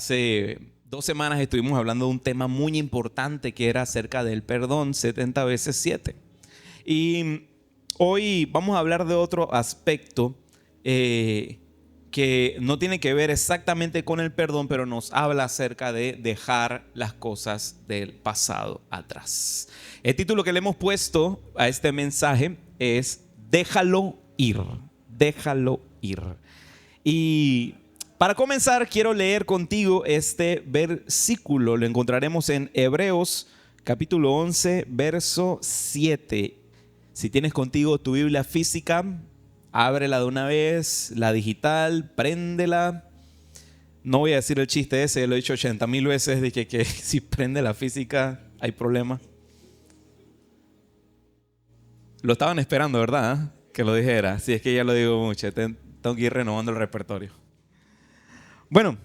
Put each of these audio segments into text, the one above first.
Hace 2 semanas estuvimos hablando de un tema muy importante que era acerca del perdón 70 veces 7. Y hoy vamos a hablar de otro aspecto que no tiene que ver exactamente con el perdón, pero nos habla acerca de dejar las cosas del pasado atrás. El título que le hemos puesto a este mensaje es Déjalo ir, déjalo ir. Y para comenzar quiero leer contigo este versículo. Lo encontraremos en Hebreos capítulo 11, verso 7. Si tienes contigo tu Biblia física, ábrela de una vez, la digital, préndela. No voy a decir el chiste ese, lo he dicho 80,000 veces, de que si prende la física hay problema. Lo estaban esperando, ¿verdad? Que lo dijera. Si es que ya lo digo mucho, tengo que ir renovando el repertorio. Bueno,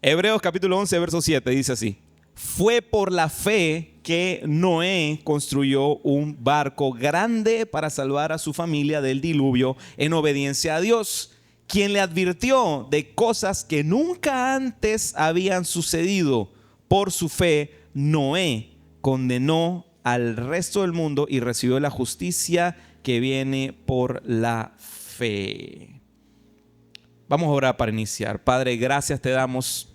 Hebreos capítulo 11, verso 7 dice así: fue por la fe que Noé construyó un barco grande para salvar a su familia del diluvio en obediencia a Dios, quien le advirtió de cosas que nunca antes habían sucedido. Por su fe, Noé condenó al resto del mundo y recibió la justicia que viene por la fe. Vamos a orar para iniciar. Padre, gracias te damos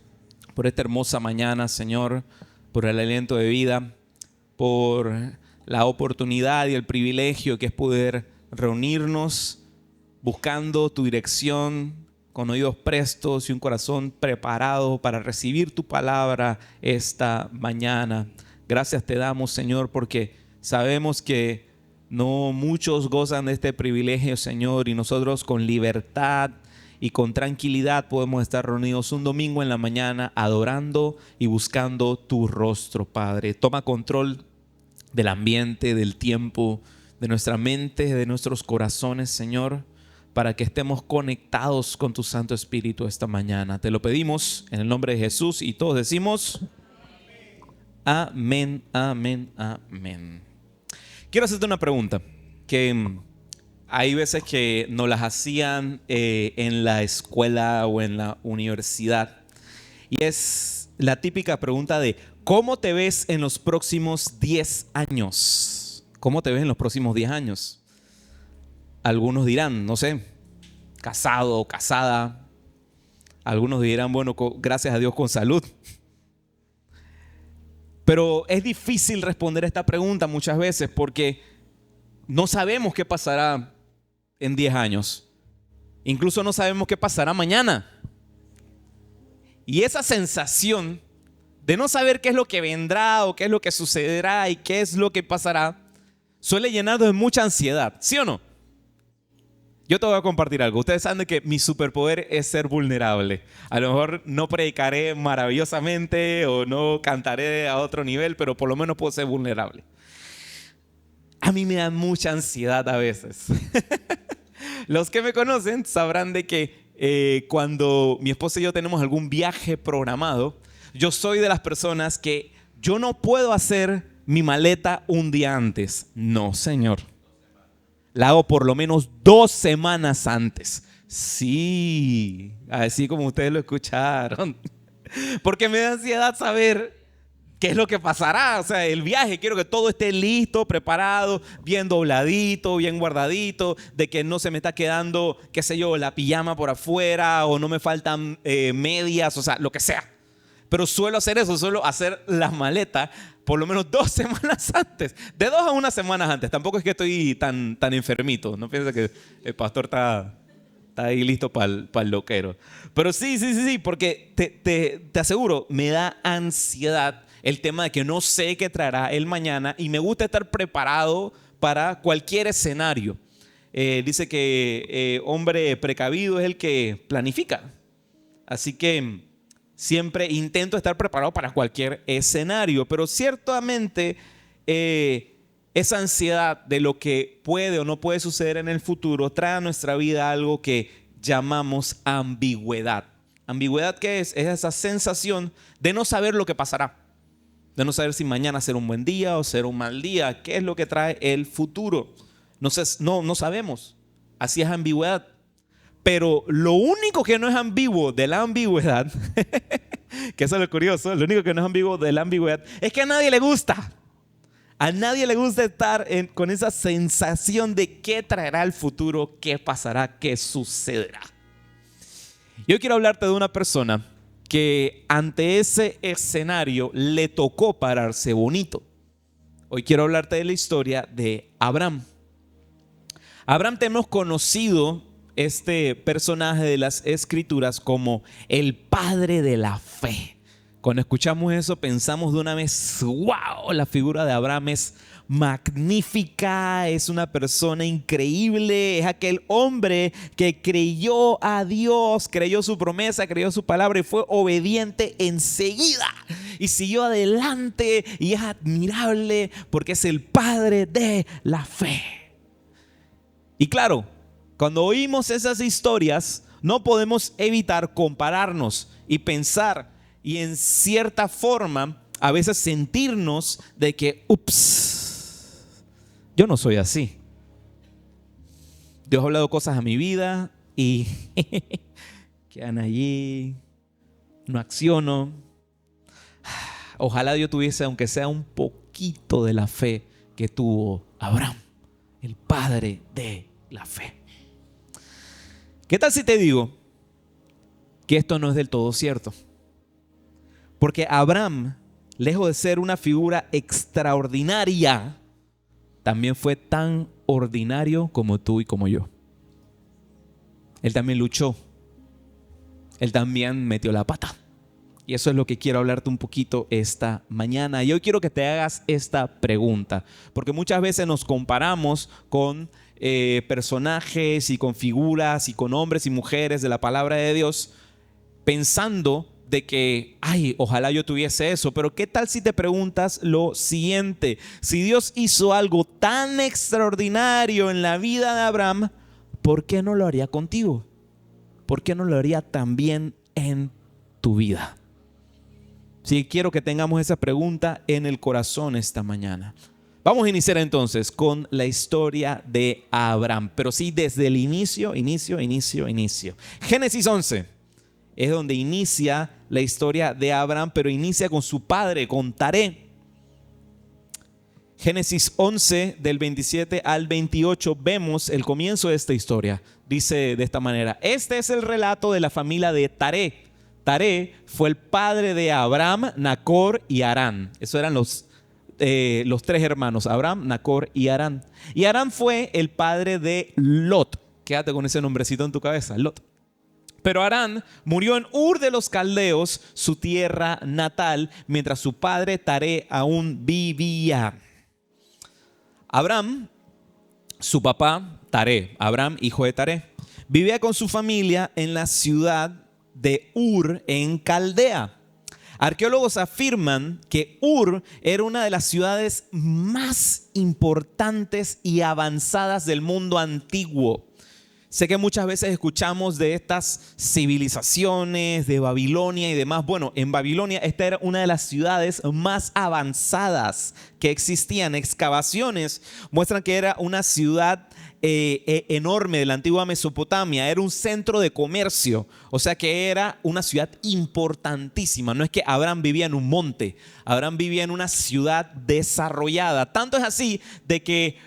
por esta hermosa mañana, Señor, por el aliento de vida, por la oportunidad y el privilegio que es poder reunirnos buscando tu dirección, con oídos prestos y un corazón preparado para recibir tu palabra esta mañana. Gracias te damos, Señor, porque sabemos que no muchos gozan de este privilegio, Señor, y nosotros con libertad y con tranquilidad podemos estar reunidos un domingo en la mañana adorando y buscando tu rostro, Padre. Toma control del ambiente, del tiempo, de nuestra mente, de nuestros corazones, Señor, para que estemos conectados con tu Santo Espíritu esta mañana. Te lo pedimos en el nombre de Jesús y todos decimos amén, amén, amén. Quiero hacerte una pregunta que hay veces que nos las hacían en la escuela o en la universidad. Y es la típica pregunta de ¿cómo te ves en los próximos 10 años? ¿Cómo te ves en los próximos 10 años? Algunos dirán, no sé, casado o casada. Algunos dirán, bueno, gracias a Dios con salud. Pero es difícil responder esta pregunta muchas veces porque no sabemos qué pasará en 10 años. Incluso no sabemos qué pasará mañana. Y esa sensación de no saber qué es lo que vendrá o qué es lo que sucederá y qué es lo que pasará suele llenarnos de mucha ansiedad, ¿sí o no? Yo te voy a compartir algo. Ustedes saben que mi superpoder es ser vulnerable. A lo mejor no predicaré maravillosamente o no cantaré a otro nivel, pero por lo menos puedo ser vulnerable. A mí me da mucha ansiedad a veces. Los que me conocen sabrán de que cuando mi esposa y yo tenemos algún viaje programado, yo soy de las personas que yo no puedo hacer mi maleta un día antes. No, señor. La hago por lo menos 2 semanas antes. Sí, así como ustedes lo escucharon. Porque me da ansiedad saber qué es lo que pasará. O sea, el viaje, quiero que todo esté listo, preparado, bien dobladito, bien guardadito, de que no se me está quedando, qué sé yo, la pijama por afuera o no me faltan medias, o sea, lo que sea. Pero suelo hacer eso, suelo hacer las maletas por lo menos 2 semanas antes. De 2 a 1 semanas antes. Tampoco es que estoy tan enfermito. No pienses que el pastor está ahí listo para el loquero. Pero sí, porque te aseguro, me da ansiedad el tema de que no sé qué traerá el mañana y me gusta estar preparado para cualquier escenario. Dice que hombre precavido es el que planifica. Así que siempre intento estar preparado para cualquier escenario, pero ciertamente esa ansiedad de lo que puede o no puede suceder en el futuro trae a nuestra vida algo que llamamos ambigüedad. ¿Ambigüedad qué es? Es esa sensación de no saber lo que pasará, de no saber si mañana será un buen día o será un mal día. ¿Qué es lo que trae el futuro? No sabemos. Así es ambigüedad. Pero lo único que no es ambiguo de la ambigüedad, Que eso es lo curioso. Lo único que no es ambiguo de la ambigüedad es que a nadie le gusta. A nadie le gusta estar con esa sensación de qué traerá el futuro, qué pasará, qué sucederá. Yo quiero hablarte de una persona que ante ese escenario le tocó pararse bonito. Hoy quiero hablarte de la historia de Abraham. Abraham, te hemos conocido este personaje de las Escrituras como el padre de la fe. Cuando escuchamos eso pensamos de una vez, wow, la figura de Abraham es magnífica, es una persona increíble, es aquel hombre que creyó a Dios, creyó su promesa, creyó su palabra y fue obediente enseguida y siguió adelante y es admirable porque es el padre de la fe. Y claro, cuando oímos esas historias no podemos evitar compararnos y pensar y en cierta forma a veces sentirnos de que, ups, yo no soy así. Dios ha hablado cosas a mi vida y quedan allí, no acciono. Ojalá yo tuviese, aunque sea un poquito de la fe que tuvo Abraham, el padre de la fe. ¿Qué tal si te digo que esto no es del todo cierto? Porque Abraham, lejos de ser una figura extraordinaria, también fue tan ordinario como tú y como yo. Él también luchó. Él también metió la pata. Y eso es lo que quiero hablarte un poquito esta mañana. Y hoy quiero que te hagas esta pregunta. Porque muchas veces nos comparamos con personajes y con figuras y con hombres y mujeres de la palabra de Dios, pensando de que, ay, ojalá yo tuviese eso. Pero ¿qué tal si te preguntas lo siguiente? Si Dios hizo algo tan extraordinario en la vida de Abraham, ¿por qué no lo haría contigo? ¿Por qué no lo haría también en tu vida? Sí, quiero que tengamos esa pregunta en el corazón esta mañana. Vamos a iniciar entonces con la historia de Abraham, pero sí desde el inicio. Génesis 11 es donde inicia la historia de Abraham, pero inicia con su padre, con Taré. Génesis 11 del 27 al 28 vemos el comienzo de esta historia. Dice de esta manera: este es el relato de la familia de Taré. Taré fue el padre de Abraham, Nacor y Harán. Esos eran los tres hermanos, Abraham, Nacor y Harán. Y Harán fue el padre de Lot. Quédate con ese nombrecito en tu cabeza, Lot. Pero Harán murió en Ur de los Caldeos, su tierra natal, mientras su padre Taré aún vivía. Abraham, su papá Taré, Abraham, hijo de Taré, vivía con su familia en la ciudad de Ur en Caldea. Arqueólogos afirman que Ur era una de las ciudades más importantes y avanzadas del mundo antiguo. Sé que muchas veces escuchamos de estas civilizaciones, de Babilonia y demás. Bueno, en Babilonia esta era una de las ciudades más avanzadas que existían. Excavaciones muestran que era una ciudad enorme de la antigua Mesopotamia. Era un centro de comercio, o sea que era una ciudad importantísima. No es que Abraham vivía en un monte, Abraham vivía en una ciudad desarrollada. Tanto es así de que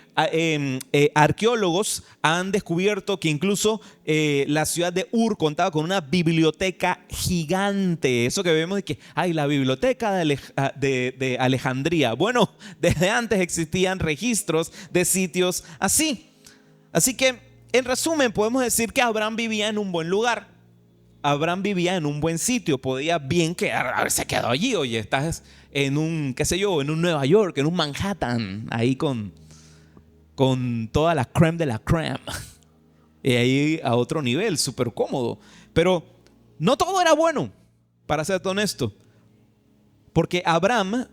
arqueólogos han descubierto que incluso la ciudad de Ur contaba con una biblioteca gigante. Eso que vemos de que hay la biblioteca de Alejandría. Bueno, desde antes existían registros de sitios así. Así que, en resumen, podemos decir que Abraham vivía en un buen lugar. Abraham vivía en un buen sitio. Podía bien haberse quedado allí. Oye, estás en un, qué sé yo, en un Nueva York, en un Manhattan, ahí con toda la crème de la crème. Y ahí a otro nivel, súper cómodo. Pero no todo era bueno, para ser honesto. Porque Abraham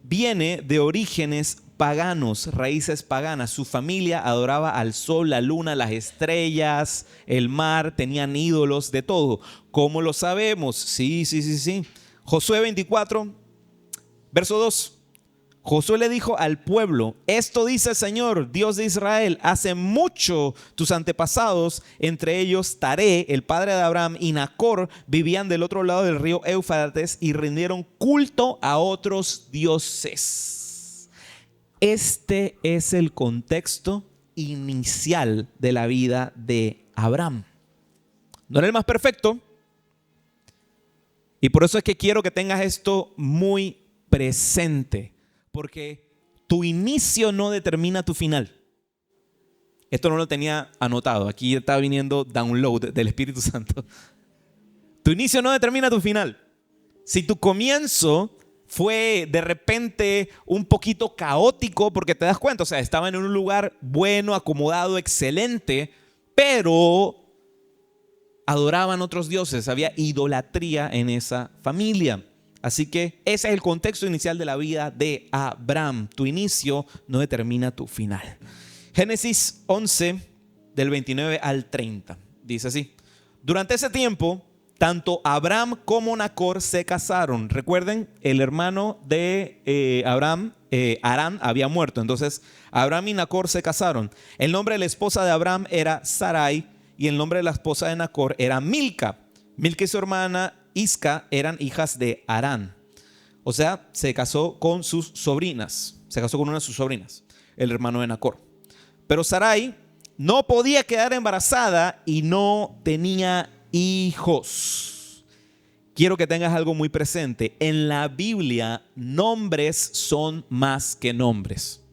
viene de orígenes paganos, raíces paganas. Su familia adoraba al sol, la luna, las estrellas, el mar, tenían ídolos, de todo. ¿Cómo lo sabemos? Sí. Josué 24, verso 2. Josué le dijo al pueblo: esto dice el Señor, Dios de Israel: hace mucho tus antepasados, entre ellos Taré, el padre de Abraham, y Nacor, vivían del otro lado del río Éufrates y rindieron culto a otros dioses. Este es el contexto inicial de la vida de Abraham. No era el más perfecto, y por eso es que quiero que tengas esto muy presente. Porque tu inicio no determina tu final. Esto no lo tenía anotado. Aquí está viniendo download del Espíritu Santo. Tu inicio no determina tu final. Si tu comienzo fue de repente un poquito caótico, porque te das cuenta, o sea, estaban en un lugar bueno, acomodado, excelente, pero adoraban otros dioses. Había idolatría en esa familia. Así que ese es el contexto inicial de la vida de Abraham. Tu inicio no determina tu final. Génesis 11, del 29 al 30. Dice así: durante ese tiempo, tanto Abraham como Nacor se casaron. Recuerden, el hermano de Abraham, Harán, había muerto. Entonces, Abraham y Nacor se casaron. El nombre de la esposa de Abraham era Sarai y el nombre de la esposa de Nacor era Milca. Milca y su hermana Isca eran hijas de Harán. O sea, se casó con sus sobrinas. Se casó con una de sus sobrinas, el hermano de Nacor. Pero Sarai no podía quedar embarazada y no tenía hijos. Quiero que tengas algo muy presente. En la Biblia, nombres son más que nombres.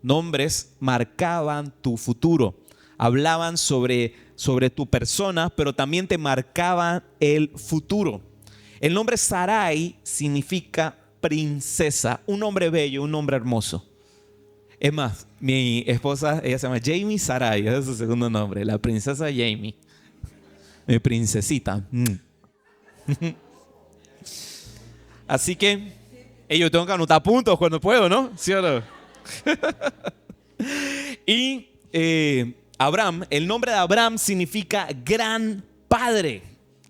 Nombres marcaban tu futuro. Hablaban sobre tu persona, pero también te marcaban el futuro. El nombre Sarai significa princesa, un nombre bello, un nombre hermoso. Es más, mi esposa, ella se llama Jamie Sarai, ese es su segundo nombre, la princesa Jamie, mi princesita. Así que yo tengo que anotar puntos cuando puedo, ¿no? ¿Sí o no? Y Abraham, el nombre de Abraham significa gran padre,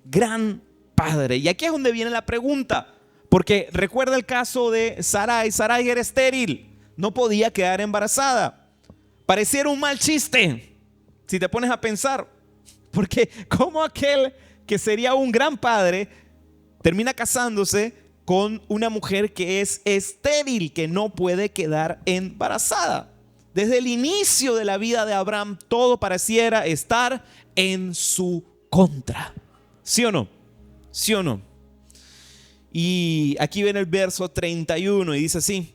gran padre. Y aquí es donde viene la pregunta, porque recuerda el caso de Sarai. Sarai era estéril, no podía quedar embarazada. Pareciera un mal chiste si te pones a pensar, porque ¿cómo aquel que sería un gran padre termina casándose con una mujer que es estéril, que no puede quedar embarazada? Desde el inicio de la vida de Abraham, todo pareciera estar en su contra. ¿Sí o no? ¿Sí o no? Y aquí viene el verso 31 y dice así.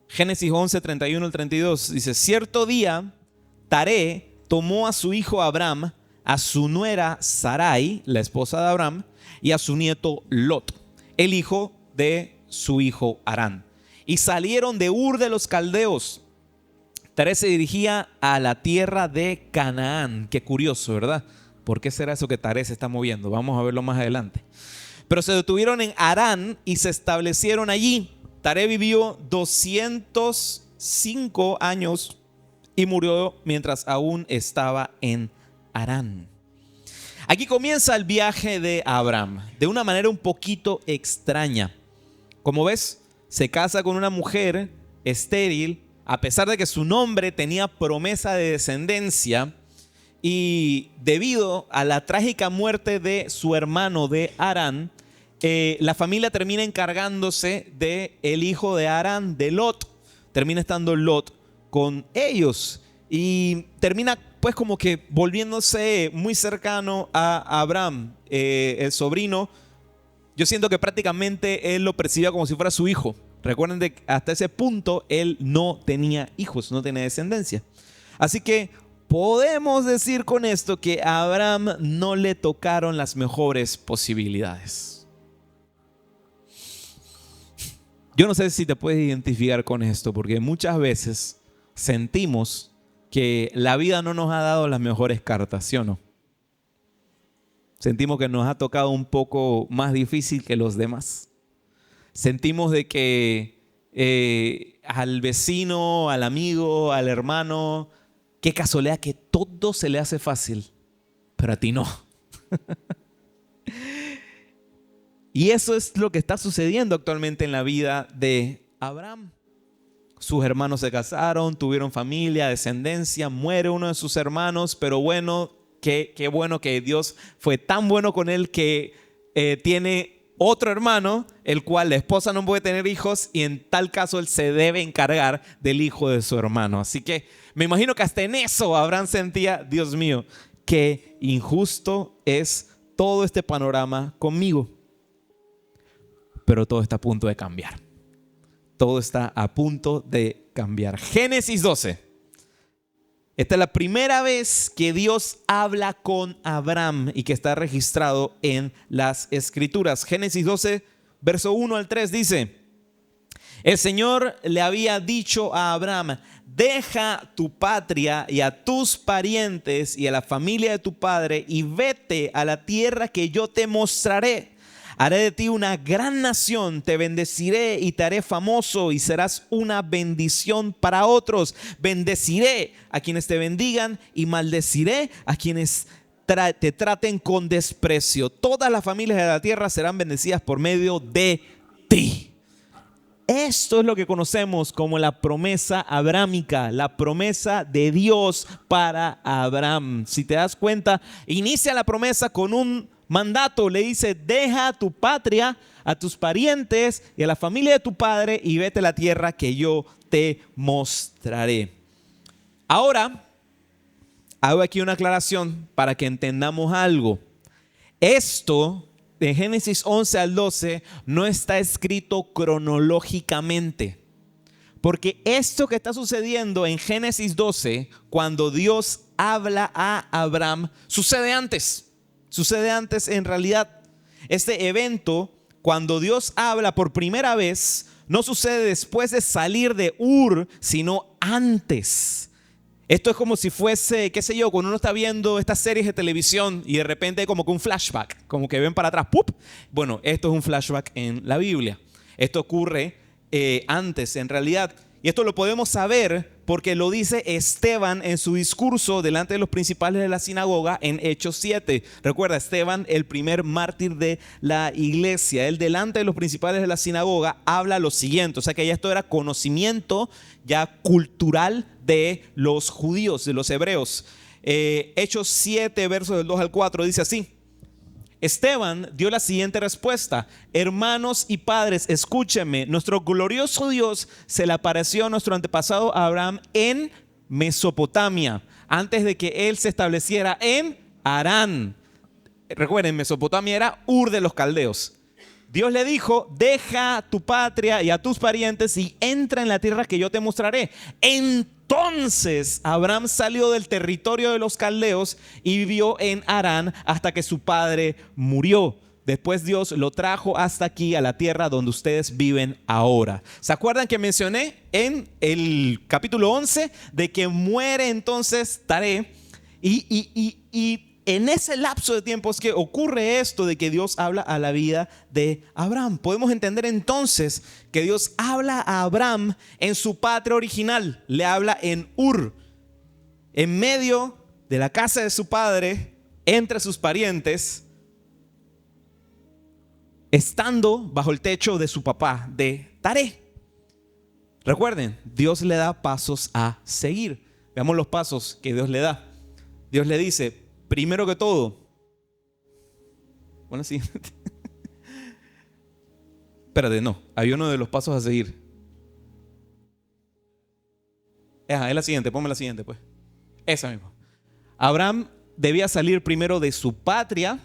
Génesis 11, 31 al 32. Dice: cierto día, Taré tomó a su hijo Abraham, a su nuera Sarai, la esposa de Abraham, y a su nieto Lot, el hijo de su hijo Harán. Y salieron de Ur de los Caldeos. Taré se dirigía a la tierra de Canaán. Qué curioso, ¿verdad? ¿Por qué será eso que Taré se está moviendo? Vamos a verlo más adelante. Pero se detuvieron en Harán y se establecieron allí. Taré vivió 205 años y murió mientras aún estaba en Harán. Aquí comienza el viaje de Abraham de una manera un poquito extraña. Como ves, se casa con una mujer estéril, a pesar de que su nombre tenía promesa de descendencia. Y debido a la trágica muerte de su hermano de Harán, la familia termina encargándose del hijo de Harán, de Lot. Termina estando Lot con ellos y termina pues como que volviéndose muy cercano a Abraham, el sobrino. Yo siento que prácticamente él lo percibía como si fuera su hijo. Recuerden que hasta ese punto él no tenía hijos, no tenía descendencia. Así que podemos decir con esto que a Abraham no le tocaron las mejores posibilidades. Yo no sé si te puedes identificar con esto, porque muchas veces sentimos que la vida no nos ha dado las mejores cartas, ¿sí o no? Sentimos que nos ha tocado un poco más difícil que los demás. Sentimos de que al vecino, al amigo, al hermano, qué casualidad que todo se le hace fácil, pero a ti no. Y eso es lo que está sucediendo actualmente en la vida de Abraham. Sus hermanos se casaron, tuvieron familia, descendencia, muere uno de sus hermanos, pero bueno, qué bueno que Dios fue tan bueno con él que tiene otro hermano, el cual la esposa no puede tener hijos y en tal caso él se debe encargar del hijo de su hermano. Así que me imagino que hasta en eso Abraham sentía, Dios mío, qué injusto es todo este panorama conmigo. Pero todo está a punto de cambiar. Todo está a punto de cambiar. Génesis 12. Esta es la primera vez que Dios habla con Abraham y que está registrado en las Escrituras. Génesis 12, verso 1 al 3 dice: el Señor le había dicho a Abraham: deja tu patria y a tus parientes y a la familia de tu padre y vete a la tierra que yo te mostraré. Haré de ti una gran nación, te bendeciré y te haré famoso y serás una bendición para otros. Bendeciré a quienes te bendigan y maldeciré a quienes te traten con desprecio. Todas las familias de la tierra serán bendecidas por medio de ti. Esto es lo que conocemos como la promesa abrámica, la promesa de Dios para Abraham. Si te das cuenta, inicia la promesa con un mandato. Le dice: deja tu patria, a tus parientes y a la familia de tu padre y vete a la tierra que yo te mostraré. Ahora, hago aquí una aclaración para que entendamos algo. Esto de Génesis 11 al 12 no está escrito cronológicamente. Porque esto que está sucediendo en Génesis 12, cuando Dios habla a Abraham, sucede antes. Sucede antes en realidad. Este evento, cuando Dios habla por primera vez, no sucede después de salir de Ur, sino antes. Esto es como si fuese, qué sé yo, cuando uno está viendo estas series de televisión y de repente hay como que un flashback, como que ven para atrás, ¡pup! Bueno, esto es un flashback en la Biblia. Esto ocurre antes en realidad. Y esto lo podemos saber porque lo dice Esteban en su discurso delante de los principales de la sinagoga en Hechos 7. Recuerda, Esteban, el primer mártir de la iglesia. Él delante de los principales de la sinagoga habla lo siguiente. O sea que ya esto era conocimiento ya cultural de los judíos, de los hebreos. Hechos 7, versos del 2 al 4 dice así: Esteban dio la siguiente respuesta: hermanos y padres, escúchenme. Nuestro glorioso Dios se le apareció a nuestro antepasado Abraham en Mesopotamia, antes de que él se estableciera en Harán. Recuerden, Mesopotamia era Ur de los Caldeos. Dios le dijo: deja tu patria y a tus parientes y entra en la tierra que yo te mostraré. Entonces Abraham salió del territorio de los caldeos y vivió en Harán hasta que su padre murió. Después Dios lo trajo hasta aquí, a la tierra donde ustedes viven ahora. ¿Se acuerdan que mencioné en el capítulo 11 de que muere entonces Taré? Y en ese lapso de tiempo es que ocurre esto de que Dios habla a la vida de Abraham. Podemos entender entonces que Dios habla a Abraham en su patria original. Le habla en Ur, en medio de la casa de su padre, entre sus parientes, estando bajo el techo de su papá, de Taré. Recuerden, Dios le da pasos a seguir. Veamos los pasos que Dios le da. Dios le dice: primero que todo, bueno, sí. Espérate, no, había uno de los pasos a seguir. Es la siguiente, ponme la siguiente, pues. Esa misma. Abraham debía salir primero de su patria,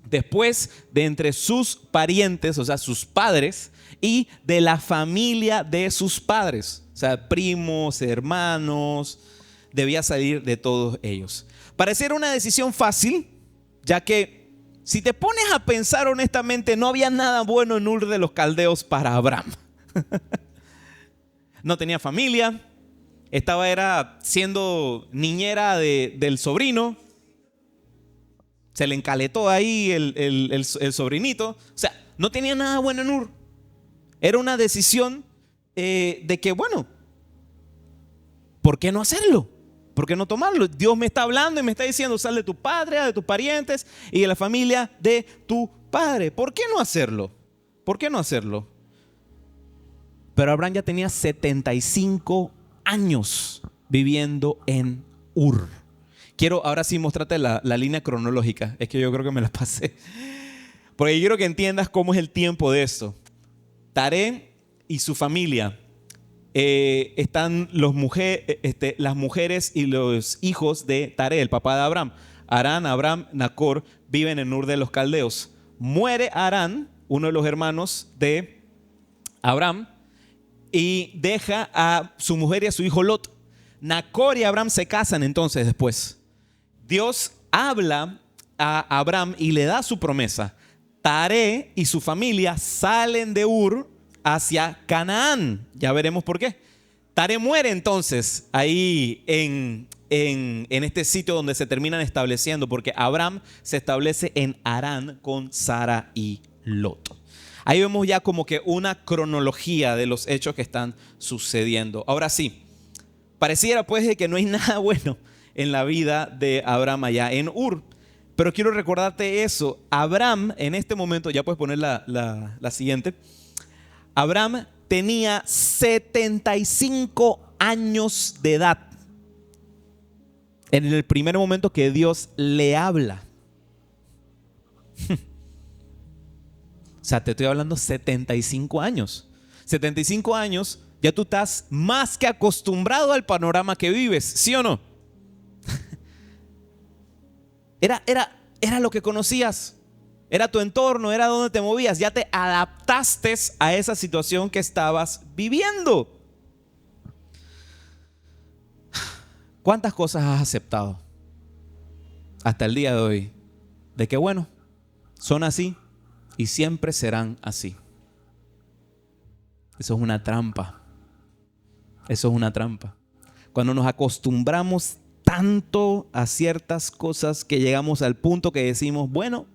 después de entre sus parientes, o sea, sus padres, y de la familia de sus padres, o sea, primos, hermanos. Debía salir de todos ellos. Pareciera una decisión fácil, ya que si te pones a pensar honestamente, no había nada bueno en Ur de los Caldeos para Abraham. No tenía familia, era siendo niñera del sobrino, se le encaletó ahí el sobrinito. O sea, no tenía nada bueno en Ur. Era una decisión de que, bueno, ¿por qué no hacerlo? ¿Por qué no tomarlo? Dios me está hablando y me está diciendo: sal de tu patria, de tus parientes y de la familia de tu padre. ¿Por qué no hacerlo? ¿Por qué no hacerlo? Pero Abraham ya tenía 75 años viviendo en Ur. Quiero ahora sí mostrarte la línea cronológica. Es que yo creo que me la pasé. Porque quiero que entiendas cómo es el tiempo de esto. Taré y su familia, están las mujeres y los hijos de Taré, el papá de Abraham. Harán, Abram, Nacor, viven en Ur de los Caldeos. Muere Harán, uno de los hermanos de Abraham, y deja a su mujer y a su hijo Lot. Nacor y Abraham se casan entonces después. Dios habla a Abraham y le da su promesa. Taré y su familia salen de Ur hacia Canaán. Ya veremos por qué. Taré muere entonces ahí en este sitio donde se terminan estableciendo, porque Abraham se establece en Harán con Sara y Lot. Ahí vemos ya como que una cronología de los hechos que están sucediendo. Ahora sí, pareciera pues de que no hay nada bueno en la vida de Abraham allá en Ur. Pero quiero recordarte eso. Abraham en este momento, ya puedes poner la siguiente. Abraham tenía 75 años de edad en el primer momento que Dios le habla. O sea, te estoy hablando 75 años. 75 años, ya tú estás más que acostumbrado al panorama que vives, ¿sí o no? Era lo que conocías. Era tu entorno, era donde te movías. Ya te adaptaste a esa situación que estabas viviendo. ¿Cuántas cosas has aceptado hasta el día de hoy? De que bueno, son así y siempre serán así. Eso es una trampa. Eso es una trampa. Cuando nos acostumbramos tanto a ciertas cosas que llegamos al punto que decimos, bueno,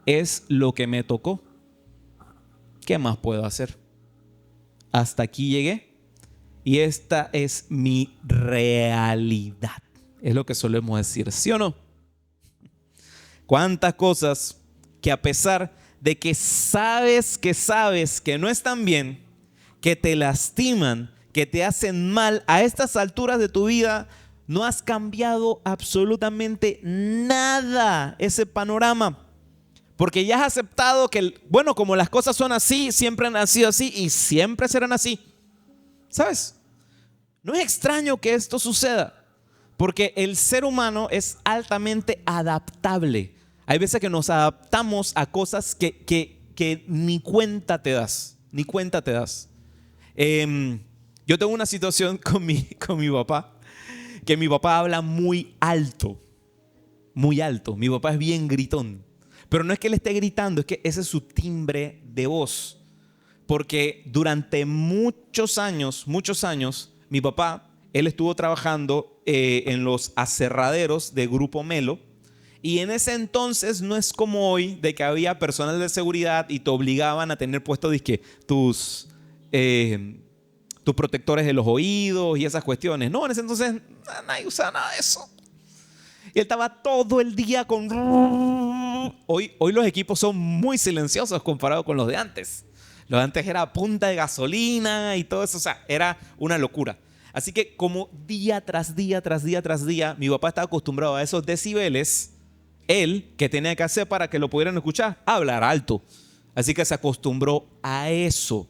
es lo que me tocó. ¿Qué más puedo hacer? Hasta aquí llegué y esta es mi realidad. Es lo que solemos decir, ¿sí o no? ¿Cuántas cosas que a pesar de que sabes que no están bien, que te lastiman, que te hacen mal, a estas alturas de tu vida no has cambiado absolutamente nada ese panorama? Porque ya has aceptado que, bueno, como las cosas son así, siempre han sido así y siempre serán así. ¿Sabes? No es extraño que esto suceda, porque el ser humano es altamente adaptable. Hay veces que nos adaptamos a cosas que ni cuenta te das, ni cuenta te das. Yo tengo una situación con mi papá, que mi papá habla muy alto, muy alto. Mi papá es bien gritón. Pero no es que él esté gritando, es que ese es su timbre de voz. Porque durante muchos años, mi papá, él estuvo trabajando en los aserraderos de Grupo Melo. Y en ese entonces no es como hoy, de que había personal de seguridad y te obligaban a tener puestos tus protectores de los oídos y esas cuestiones. No, en ese entonces nadie usaba nada de eso. Y él estaba todo el día con... Hoy los equipos son muy silenciosos comparado con los de antes. Los de antes era a punta de gasolina y todo eso. O sea, era una locura. Así que como día tras día, mi papá estaba acostumbrado a esos decibeles. Él, ¿qué tenía que hacer para que lo pudieran escuchar? Hablar alto. Así que se acostumbró a eso.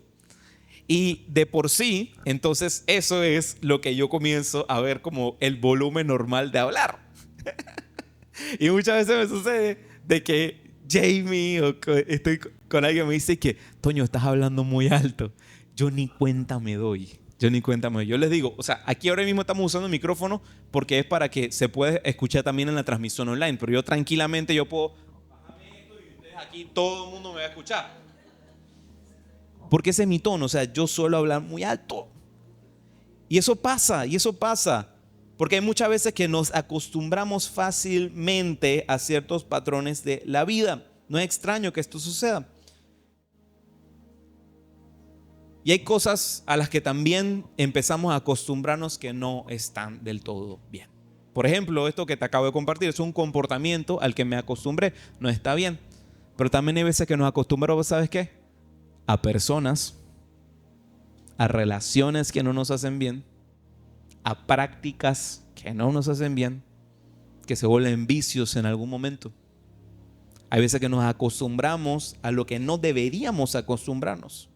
Y de por sí, entonces eso es lo que yo comienzo a ver como el volumen normal de hablar. Y muchas veces me sucede de que Jamie o estoy con alguien que me dice que Toño, estás hablando muy alto. Yo ni cuenta me doy. Yo les digo, o sea, aquí ahora mismo estamos usando el micrófono porque es para que se pueda escuchar también en la transmisión online. Pero yo tranquilamente puedo bajarme esto y ustedes aquí todo el mundo me va a escuchar. Porque ese es mi tono, o sea, yo suelo hablar muy alto. Y eso pasa. Porque hay muchas veces que nos acostumbramos fácilmente a ciertos patrones de la vida. No es extraño que esto suceda. Y hay cosas a las que también empezamos a acostumbrarnos que no están del todo bien. Por ejemplo, esto que te acabo de compartir es un comportamiento al que me acostumbré. No está bien. Pero también hay veces que nos acostumbramos, ¿sabes qué? A personas, a relaciones que no nos hacen bien, a prácticas que no nos hacen bien, que se vuelven vicios en algún momento. Hay veces que nos acostumbramos a lo que no deberíamos acostumbrarnos.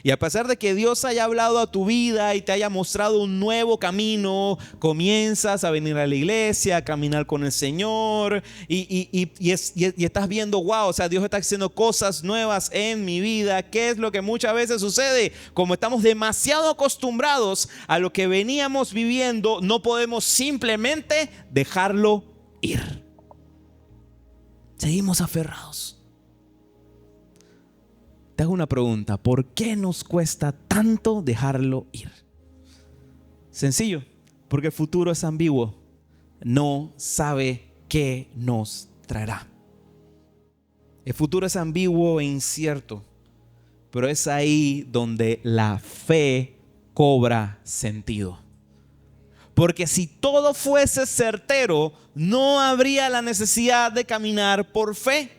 Y a pesar de que Dios haya hablado a tu vida y te haya mostrado un nuevo camino, comienzas a venir a la iglesia, a caminar con el Señor y estás viendo, wow, o sea, Dios está haciendo cosas nuevas en mi vida. ¿Qué es lo que muchas veces sucede? Como estamos demasiado acostumbrados a lo que veníamos viviendo, no podemos simplemente dejarlo ir. Seguimos aferrados. Te hago una pregunta: ¿por qué nos cuesta tanto dejarlo ir? Sencillo, porque el futuro es ambiguo. No sabe qué nos traerá. El futuro es ambiguo e incierto, pero es ahí donde la fe cobra sentido. Porque si todo fuese certero, no habría la necesidad de caminar por fe.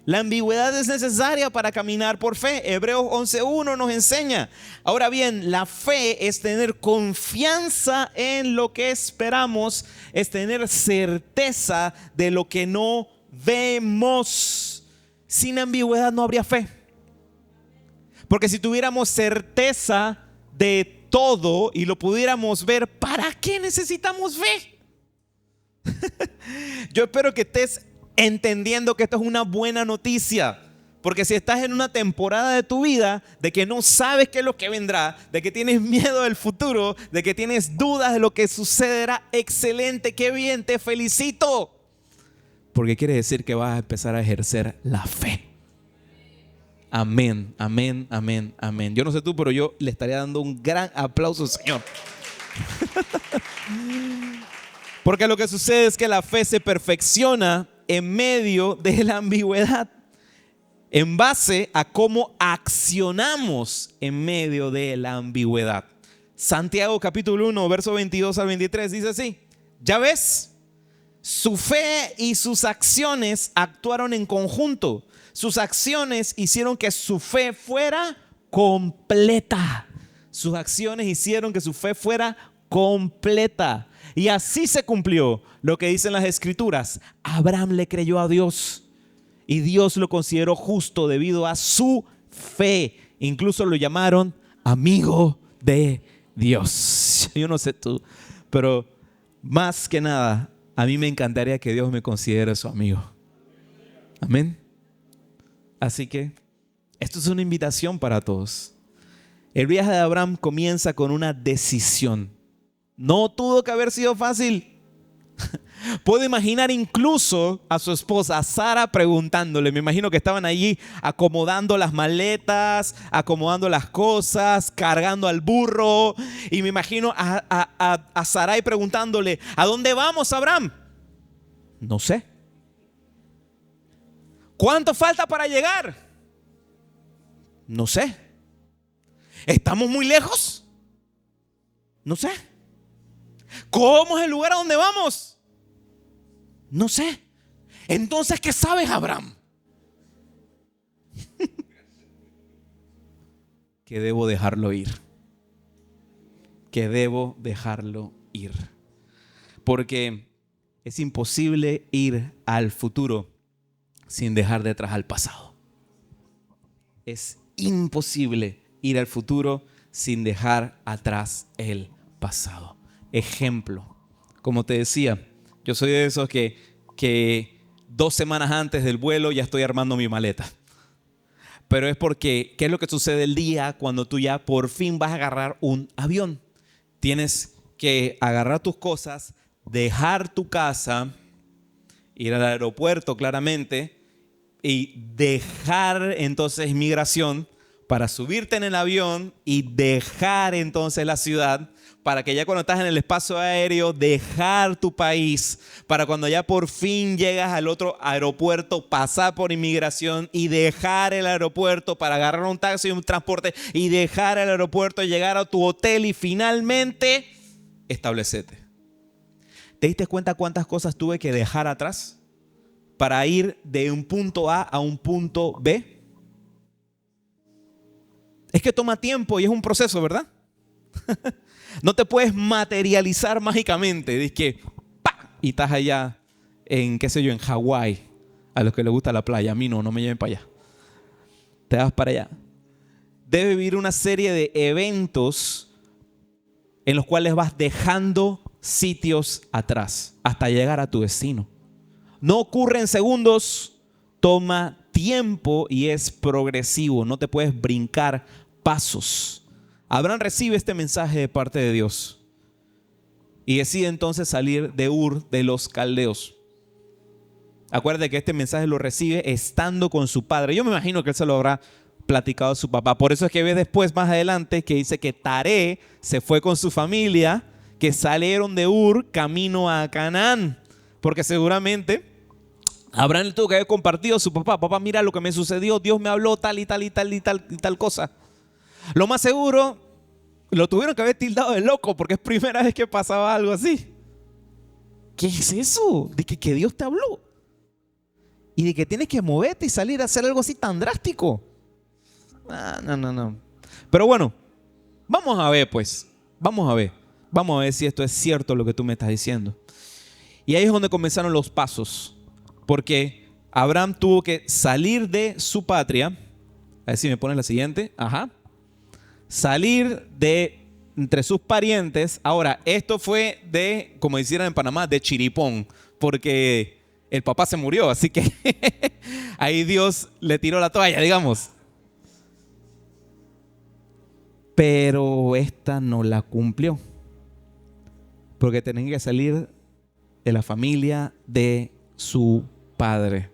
La ambigüedad es necesaria para caminar por fe. Hebreos 11:1 nos enseña. Ahora bien, la fe es tener confianza en lo que esperamos, es tener certeza de lo que no vemos. Sin ambigüedad no habría fe. Porque si tuviéramos certeza de todo y lo pudiéramos ver, ¿para qué necesitamos fe? Yo espero que estés entendiendo que esto es una buena noticia. Porque si estás en una temporada de tu vida de que no sabes qué es lo que vendrá, de que tienes miedo del futuro, de que tienes dudas de lo que sucederá, excelente, qué bien, te felicito. Porque quiere decir que vas a empezar a ejercer la fe. Amén, amén, amén, amén. Yo no sé tú, pero yo le estaría dando un gran aplauso al Señor. Porque lo que sucede es que la fe se perfecciona en medio de la ambigüedad, en base a cómo accionamos en medio de la ambigüedad. Santiago capítulo 1, verso 22 al 23 dice así: ya ves, su fe y sus acciones actuaron en conjunto. Sus acciones hicieron que su fe fuera completa. Sus acciones hicieron que su fe fuera completa. Y así se cumplió lo que dicen las Escrituras. Abraham le creyó a Dios y Dios lo consideró justo debido a su fe. Incluso lo llamaron amigo de Dios. Yo no sé tú, pero más que nada, a mí me encantaría que Dios me considere su amigo. Amén. Así que esto es una invitación para todos. El viaje de Abraham comienza con una decisión. No tuvo que haber sido fácil. Puedo imaginar incluso a su esposa, a Sara, preguntándole. Me imagino que estaban allí acomodando las maletas, acomodando las cosas, cargando al burro. Y me imagino a Sarai preguntándole: ¿a dónde vamos, Abraham? No sé. ¿Cuánto falta para llegar? No sé. ¿Estamos muy lejos? No sé. ¿Cómo es el lugar a donde vamos? No sé. Entonces, ¿qué sabes, Abraham? Que debo dejarlo ir. Que debo dejarlo ir. Porque es imposible ir al futuro sin dejar detrás al pasado. Es imposible ir al futuro sin dejar atrás el pasado. Ejemplo, como te decía, yo soy de esos que 2 semanas antes del vuelo ya estoy armando mi maleta. Pero es porque, ¿qué es lo que sucede el día cuando tú ya por fin vas a agarrar un avión? Tienes que agarrar tus cosas, dejar tu casa, ir al aeropuerto claramente y dejar entonces migración para subirte en el avión y dejar entonces la ciudad, para que ya cuando estás en el espacio aéreo, dejar tu país, para cuando ya por fin llegas al otro aeropuerto, pasar por inmigración y dejar el aeropuerto para agarrar un taxi y un transporte y dejar el aeropuerto y llegar a tu hotel y finalmente establecerte. ¿Te diste cuenta cuántas cosas tuve que dejar atrás para ir de un punto A un punto B? Es que toma tiempo y es un proceso, ¿verdad? No te puedes materializar mágicamente. Dices que ¡pa! Y estás allá en, qué sé yo, en Hawái. A los que les gusta la playa. A mí no me lleven para allá. Te vas para allá. Debe vivir una serie de eventos en los cuales vas dejando sitios atrás hasta llegar a tu destino. No ocurre en segundos, toma tiempo y es progresivo. No te puedes brincar pasos. Abraham recibe este mensaje de parte de Dios y decide entonces salir de Ur de los Caldeos. Acuérdate que este mensaje lo recibe estando con su padre. Yo me imagino que él se lo habrá platicado a su papá. Por eso es que ves después, más adelante, que dice que Taré se fue con su familia, que salieron de Ur camino a Canaán. Porque seguramente Abraham le tuvo que haber compartido a su papá. Papá, mira lo que me sucedió. Dios me habló tal y tal y tal y tal y tal cosa. Lo más seguro, lo tuvieron que haber tildado de loco porque es primera vez que pasaba algo así. ¿Qué es eso? De que Dios te habló. Y de que tienes que moverte y salir a hacer algo así tan drástico. No. Pero bueno, vamos a ver pues. Vamos a ver si esto es cierto lo que tú me estás diciendo. Y ahí es donde comenzaron los pasos. Porque Abraham tuvo que salir de su patria. A ver si me pones la siguiente. Ajá. Salir de entre sus parientes. Ahora, esto fue de, como decían en Panamá, de chiripón. Porque el papá se murió, así que ahí Dios le tiró la toalla, digamos. Pero esta no la cumplió. Porque tenía que salir de la familia de su padre.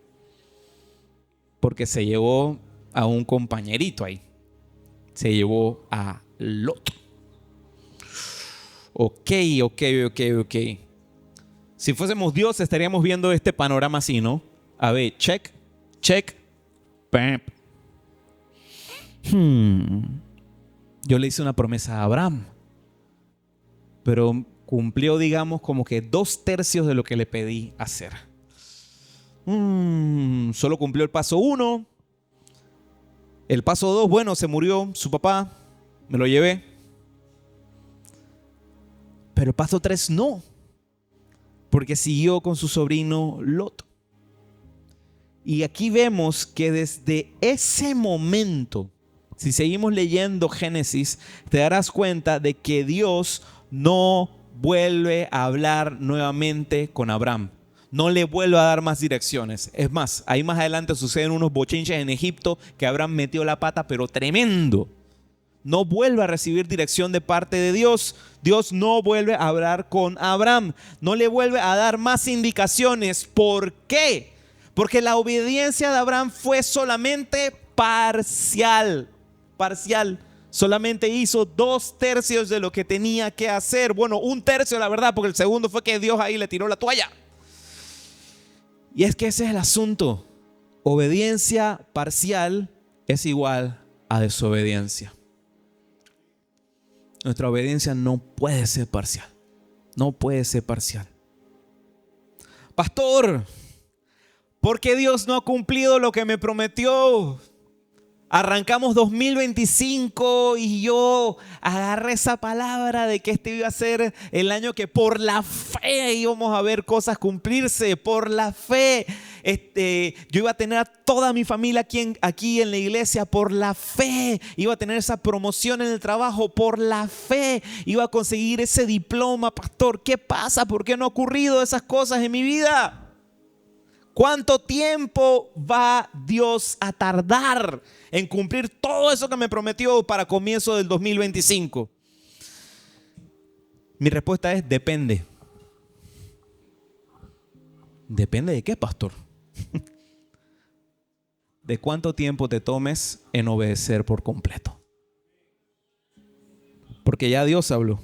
Porque se llevó a un compañerito ahí. Se llevó a Lot. Ok. Si fuésemos Dios, estaríamos viendo este panorama así, ¿no? A ver, check. Bam. Yo le hice una promesa a Abraham, pero cumplió, digamos, como que 2/3 de lo que le pedí hacer. Solo cumplió el paso 1. El paso 2, bueno, se murió su papá, me lo llevé. Pero el paso 3 no. Porque siguió con su sobrino Lot. Y aquí vemos que desde ese momento, si seguimos leyendo Génesis, te darás cuenta de que Dios no vuelve a hablar nuevamente con Abraham. No le vuelve a dar más direcciones. Es más, ahí más adelante suceden unos bochinches en Egipto que Abraham metió la pata, pero tremendo. No vuelve a recibir dirección de parte de Dios. Dios no vuelve a hablar con Abraham. No le vuelve a dar más indicaciones. ¿Por qué? Porque la obediencia de Abraham fue solamente parcial. Solamente hizo 2/3 de lo que tenía que hacer. Bueno, 1/3 la verdad, porque el segundo fue que Dios ahí le tiró la toalla. Y es que ese es el asunto. Obediencia parcial es igual a desobediencia. Nuestra obediencia no puede ser parcial. No puede ser parcial. Pastor, ¿por qué Dios no ha cumplido lo que me prometió? Arrancamos 2025 y yo agarré esa palabra de que este iba a ser el año que por la fe íbamos a ver cosas cumplirse. Por la fe. Yo iba a tener a toda mi familia aquí en la iglesia por la fe. Iba a tener esa promoción en el trabajo por la fe. Iba a conseguir ese diploma. Pastor, ¿qué pasa? ¿Por qué no ha ocurrido esas cosas en mi vida? ¿Cuánto tiempo va Dios a tardar en cumplir todo eso que me prometió para comienzo del 2025? Mi respuesta es depende. ¿Depende de qué, pastor? De cuánto tiempo te tomes en obedecer por completo. Porque ya Dios habló.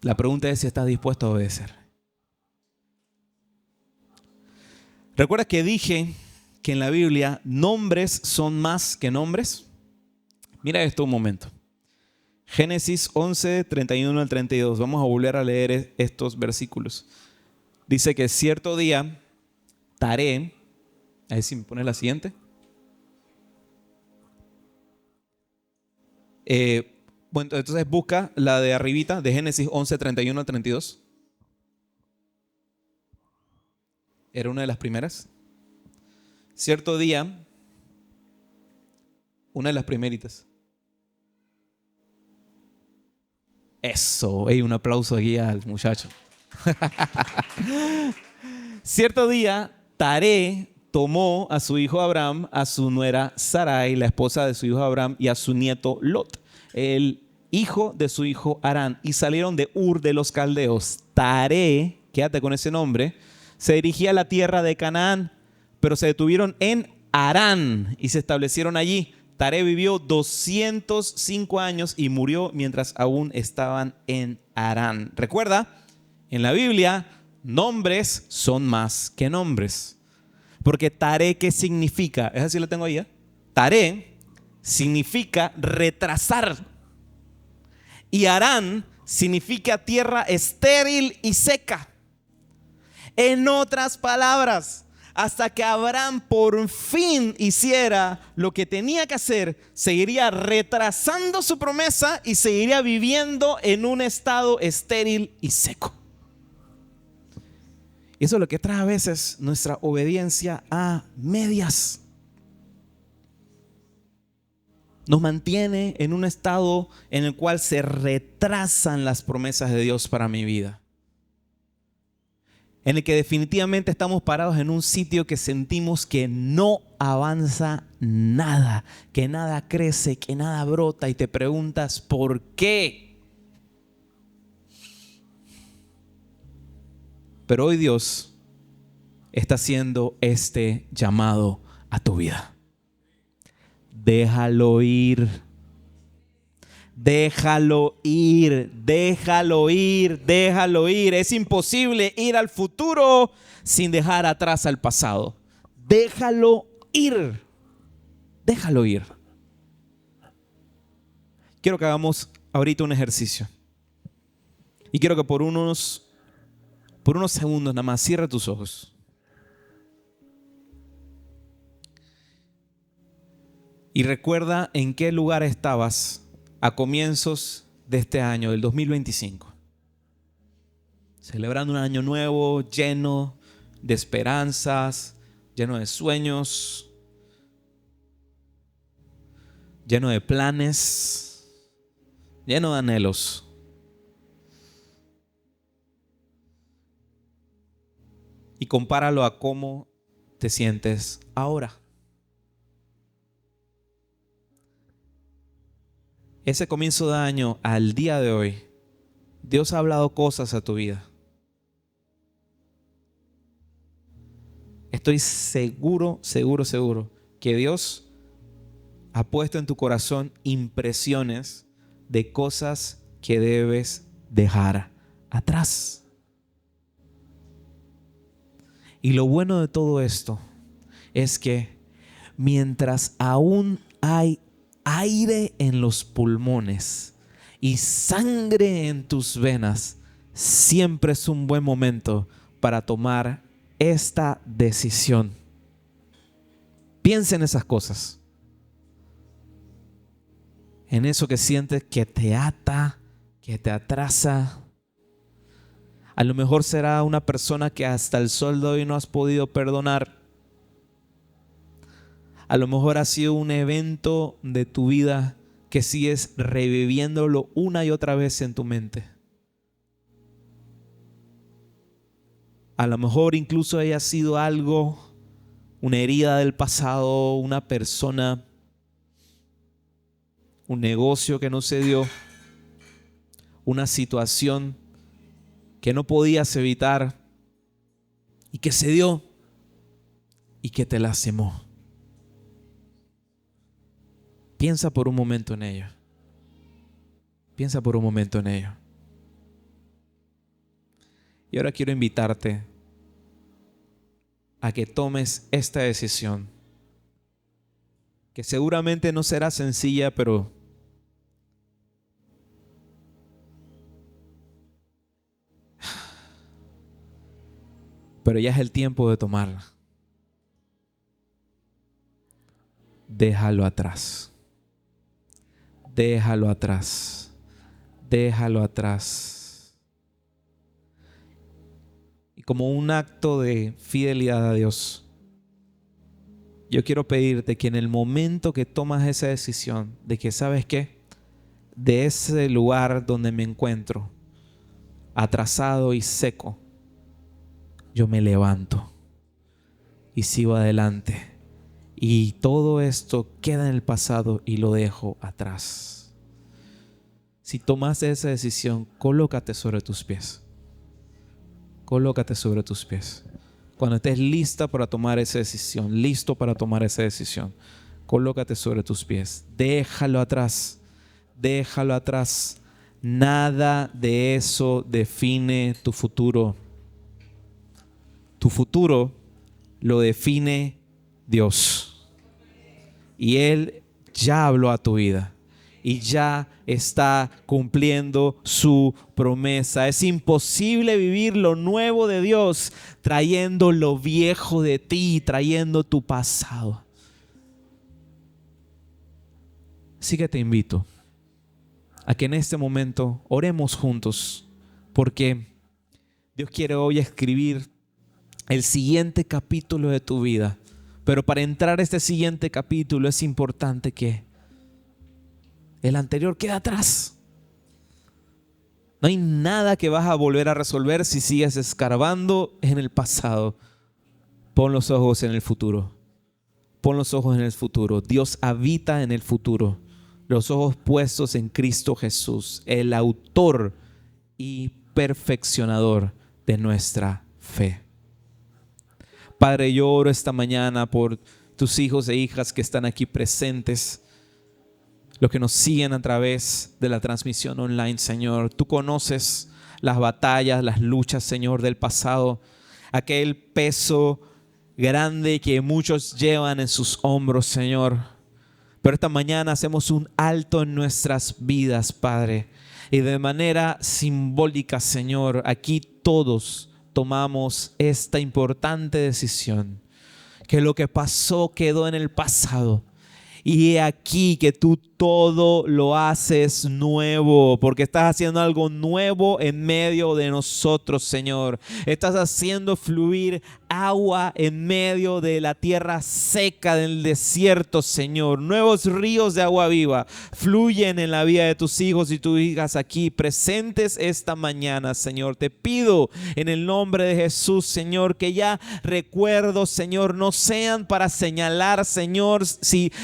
La pregunta es si estás dispuesto a obedecer. ¿Recuerdas que dije que en la Biblia nombres son más que nombres? Mira esto un momento. Génesis 11, 31 al 32. Vamos a volver a leer estos versículos. Dice que cierto día, Taré, a ver si me pones la siguiente. Bueno, entonces busca la de arribita, de Génesis 11, 31 al 32. Era una de las primeras. Cierto día, una de las primeritas. Eso, un aplauso aquí al muchacho. Cierto día, Taré tomó a su hijo Abraham, a su nuera Sarai, la esposa de su hijo Abraham, y a su nieto Lot, el hijo de su hijo Harán, y salieron de Ur de los Caldeos. Taré, quédate con ese nombre, se dirigía a la tierra de Canaán, pero se detuvieron en Harán y se establecieron allí. Taré vivió 205 años y murió mientras aún estaban en Harán. Recuerda, en la Biblia, nombres son más que nombres. Porque Taré, ¿qué significa? ¿Es así? Lo tengo ahí, ¿eh? Taré significa retrasar. Y Harán significa tierra estéril y seca. En otras palabras, hasta que Abraham por fin hiciera lo que tenía que hacer, seguiría retrasando su promesa y seguiría viviendo en un estado estéril y seco. Y eso es lo que trae a veces nuestra obediencia a medias. Nos mantiene en un estado en el cual se retrasan las promesas de Dios para mi vida. En el que definitivamente estamos parados en un sitio que sentimos que no avanza nada, que nada crece, que nada brota, y te preguntas ¿por qué? Pero hoy Dios está haciendo este llamado a tu vida. Déjalo ir. Déjalo ir, déjalo ir, déjalo ir. Es imposible ir al futuro sin dejar atrás al pasado. Déjalo ir. Déjalo ir. Quiero que hagamos ahorita un ejercicio. Y quiero que por unos segundos nada más cierre tus ojos. Y recuerda en qué lugar estabas a comienzos de este año, del 2025. Celebrando un año nuevo, lleno de esperanzas, lleno de sueños, lleno de planes, lleno de anhelos. Y compáralo a cómo te sientes ahora. Ese comienzo de año al día de hoy, Dios ha hablado cosas a tu vida. Estoy seguro que Dios ha puesto en tu corazón impresiones de cosas que debes dejar atrás. Y lo bueno de todo esto es que mientras aún hay aire en los pulmones y sangre en tus venas, siempre es un buen momento para tomar esta decisión. Piensa en esas cosas, en eso que sientes que te ata, que te atrasa. A lo mejor será una persona que hasta el sol de hoy no has podido perdonar. A lo mejor ha sido un evento de tu vida que sigues reviviéndolo una y otra vez en tu mente. A lo mejor incluso haya sido algo, una herida del pasado, una persona, un negocio que no se dio, una situación que no podías evitar y que se dio y que te lastimó. Piensa por un momento en ello. Piensa por un momento en ello. Y ahora quiero invitarte a que tomes esta decisión, que seguramente no será sencilla, pero ya es el tiempo de tomarla. Déjalo atrás. déjalo atrás. Déjalo atrás. Y como un acto de fidelidad a Dios, yo quiero pedirte que en el momento que tomas esa decisión de que, ¿sabes qué? De ese lugar donde me encuentro, atrasado y seco, yo me levanto y sigo adelante. Y todo esto queda en el pasado y lo dejo atrás. Si tomas esa decisión, colócate sobre tus pies. Colócate sobre tus pies. Cuando estés lista para tomar esa decisión, listo para tomar esa decisión, colócate sobre tus pies. Déjalo atrás. Déjalo atrás. Nada de eso define tu futuro. Tu futuro lo define Dios. Y Él ya habló a tu vida. Y ya está cumpliendo su promesa. Es imposible vivir lo nuevo de Dios trayendo lo viejo de ti, trayendo tu pasado. Así que te invito a que en este momento oremos juntos, porque Dios quiere hoy escribir el siguiente capítulo de tu vida. Pero para entrar a este siguiente capítulo es importante que el anterior quede atrás. No hay nada que vas a volver a resolver si sigues escarbando en el pasado. Pon los ojos en el futuro. Pon los ojos en el futuro. Dios habita en el futuro. Los ojos puestos en Cristo Jesús, el autor y perfeccionador de nuestra fe. Padre, yo oro esta mañana por tus hijos e hijas que están aquí presentes, los que nos siguen a través de la transmisión online, Señor. Tú conoces las batallas, las luchas, Señor, del pasado, aquel peso grande que muchos llevan en sus hombros, Señor. Pero esta mañana hacemos un alto en nuestras vidas, Padre. Y de manera simbólica, Señor, aquí todos tomamos esta importante decisión. Que lo que pasó quedó en el pasado. Y he aquí que tú todo lo haces nuevo, porque estás haciendo algo nuevo en medio de nosotros, Señor. Estás haciendo fluir agua en medio de la tierra seca del desierto, Señor. Nuevos ríos de agua viva fluyen en la vida de tus hijos y tus hijas aquí presentes esta mañana, Señor. Te pido en el nombre de Jesús, Señor, que ya recuerdos, Señor, no sean para señalar, Señor,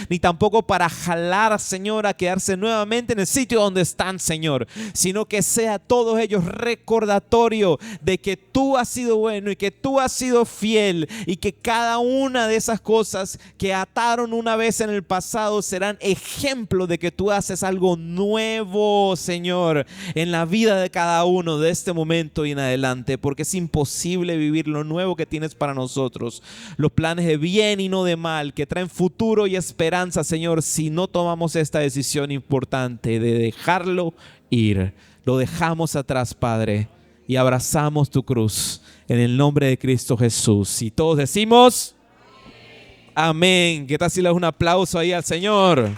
ni tampoco para jalar, Señor, a quedarse nuevamente en el sitio donde están, Señor, sino que sea todos ellos recordatorio de que tú has sido bueno y que tú has sido fiel, y que cada una de esas cosas que ataron una vez en el pasado serán ejemplo de que tú haces algo nuevo, Señor, en la vida de cada uno de este momento y en adelante, porque es imposible vivir lo nuevo que tienes para nosotros, los planes de bien y no de mal, que traen futuro y esperanza, Señor, si no tomamos esta decisión importante de dejarlo ir. Lo dejamos atrás, Padre, y abrazamos tu cruz en el nombre de Cristo Jesús. Y todos decimos amén. ¿Qué tal si le das un aplauso ahí al Señor?